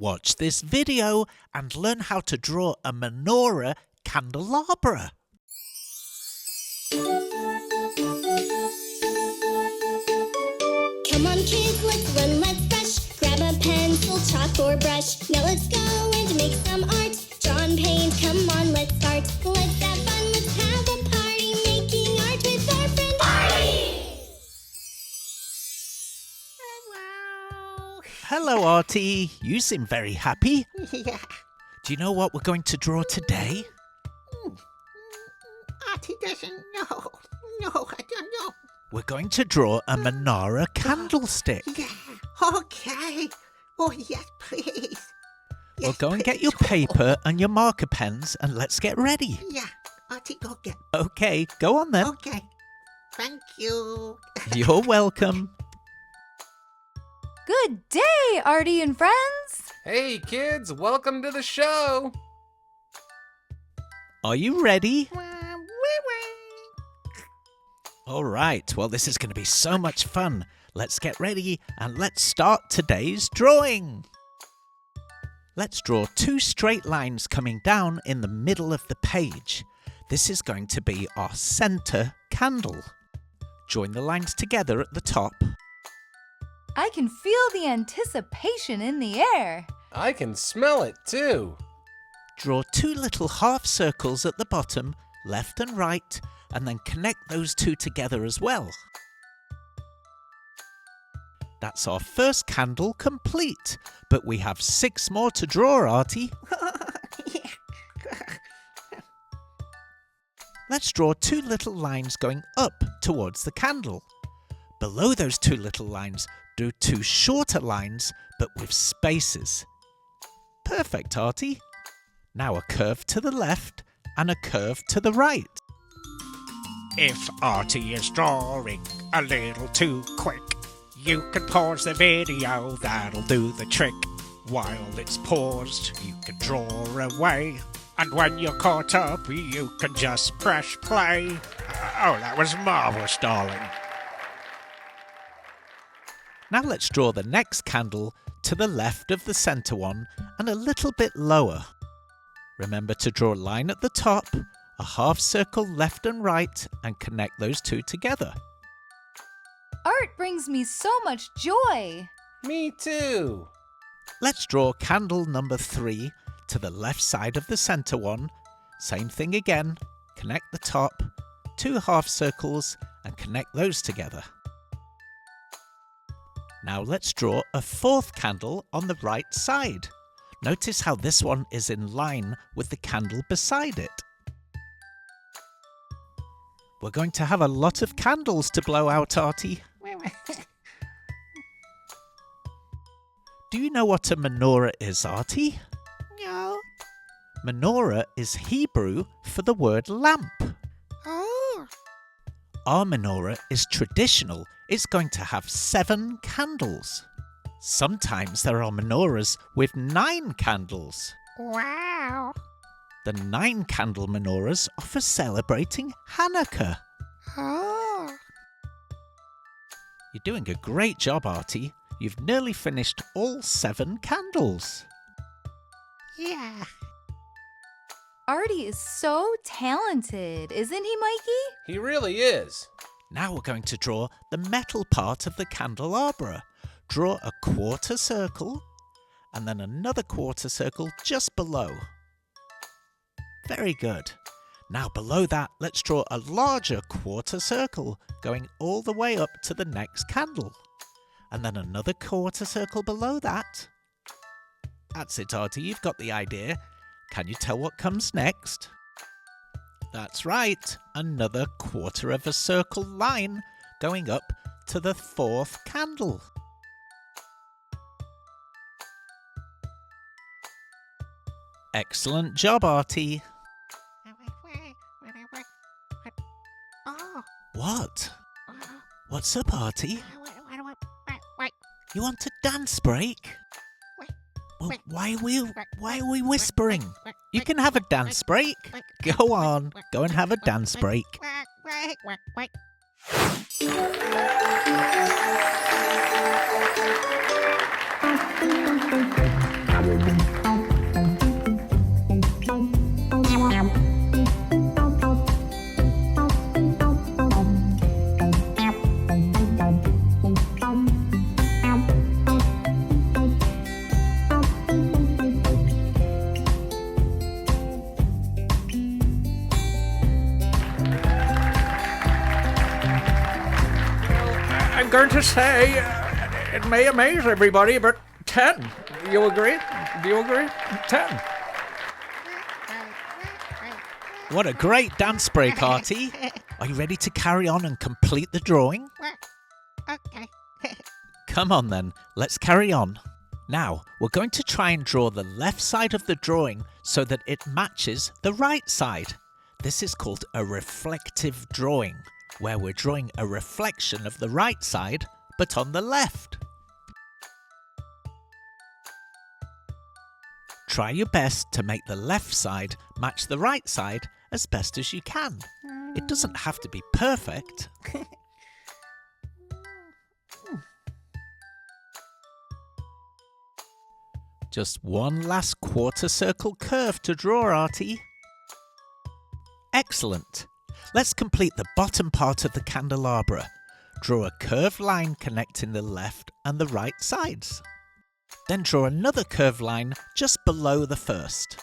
Watch this video and learn how to draw a menorah candelabra. Come on kids, let's run, let's brush. Grab a pencil, chalk or brush. Now let's go and make some art. Draw and paint, come on, let's start. Let's have fun, let's have a party. Making art with our friend Artie. Hello, Artie. You seem very happy. Yeah. Do you know what we're going to draw today? Artie doesn't know. No, I don't know. We're going to draw a menorah candlestick. Yeah. Okay. Oh, yes, please. Well, Yes, go and get please. your paper and your marker pens and let's get ready. Yeah. Artie, go get. Okay, go on then. Okay. Thank you. You're welcome. Good day, Artie and friends! Hey kids, welcome to the show! Are you ready? All right, well, this is going to be so much fun. Let's get ready and let's start today's drawing. Let's draw two straight lines coming down in the middle of the page. This is going to be our center candle. Join the lines together at the top. I can feel the anticipation in the air. I can smell it too. Draw two little half circles at the bottom, left and right, and then connect those two together as well. That's our first candle complete, but we have 6 more to draw, Artie. Let's draw two little lines going up towards the candle. Below those two little lines, do two shorter lines, but with spaces. Perfect, Artie. Now a curve to the left and a curve to the right. If Artie is drawing a little too quick, you can pause the video, that'll do the trick. While it's paused, you can draw away. And when you're caught up, you can just press play. Oh, that was marvellous, darling. Now let's draw the next candle to the left of the center one and a little bit lower. Remember to draw a line at the top, a half circle left and right, and connect those two together. Art brings me so much joy. Me too. Let's draw candle number 3 to the left side of the center one. Same thing again, connect the top, 2 half circles, and connect those together. Now let's draw a 4th candle on the right side. Notice how this one is in line with the candle beside it. We're going to have a lot of candles to blow out, Artie. Do you know what a menorah is, Artie? No. Menorah is Hebrew for the word lamp. Oh. Our menorah is traditional. It's going to have 7 candles. Sometimes there are menorahs with 9 candles. Wow. The 9-candle menorahs are for celebrating Hanukkah. Oh. You're doing a great job, Artie. You've nearly finished all 7 candles. Yeah. Artie is so talented, isn't he, Mikey? He really is. Now we're going to draw the metal part of the candelabra. Draw a quarter circle and then another quarter circle just below. Very good. Now below that, let's draw a larger quarter circle going all the way up to the next candle. And then another quarter circle below that. That's it, Artie, you've got the idea. Can you tell what comes next? That's right, another quarter of a circle line going up to the 4th candle. Excellent job, Artie. Oh. What? What's up, Artie? You want a dance break? Well, why are we whispering? You can have a dance break. Go on, go and have a dance break. I'm going to say it may amaze everybody, but 10. You agree? Do you agree? 10. What a great dance break, Artie. Are you ready to carry on and complete the drawing? Okay. Come on then, let's carry on. Now, we're going to try and draw the left side of the drawing so that it matches the right side. This is called a reflective drawing, where we're drawing a reflection of the right side, but on the left. Try your best to make the left side match the right side as best as you can. It doesn't have to be perfect. Just one last quarter circle curve to draw, Artie. Excellent. Let's complete the bottom part of the candelabra. Draw a curved line connecting the left and the right sides. Then draw another curved line just below the first.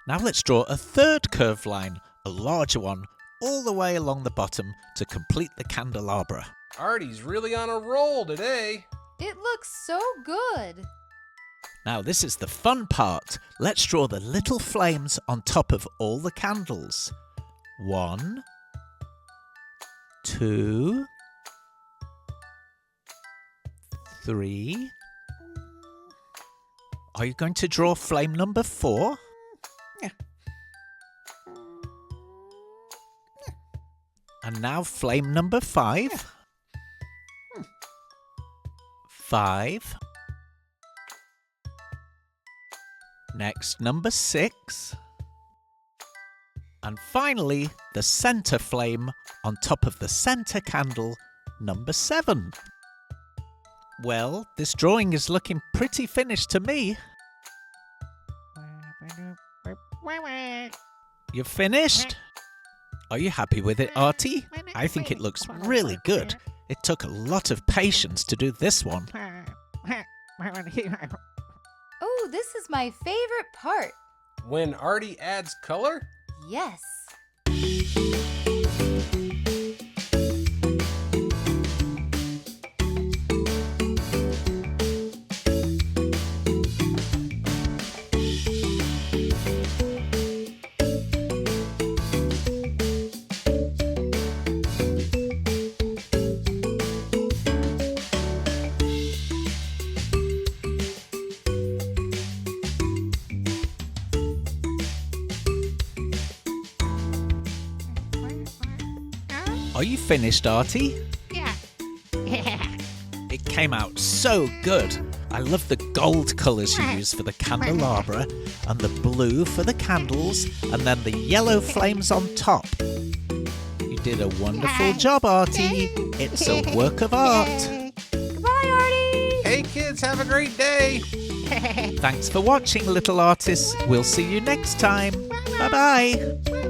Now let's draw a third curved line, a larger one, all the way along the bottom to complete the candelabra. Artie's really on a roll today. It looks so good. Now this is the fun part. Let's draw the little flames on top of all the candles. 1, 2, 3. Are you going to draw flame number 4? And now flame number 5. 5. Next, number 6. And finally, the center flame on top of the center candle, number 7. Well, this drawing is looking pretty finished to me. You're finished? Are you happy with it, Artie? I think it looks really good. It took a lot of patience to do this one. Oh, this is my favorite part. When Artie adds color? Yes. Are you finished, Artie? Yeah. It came out so good. I love the gold colours you used for the candelabra, and the blue for the candles, and then the yellow flames on top. You did a wonderful job, Artie. It's a work of art. Goodbye, Artie. Hey kids, have a great day. Thanks for watching, little artists. We'll see you next time. Bye-bye.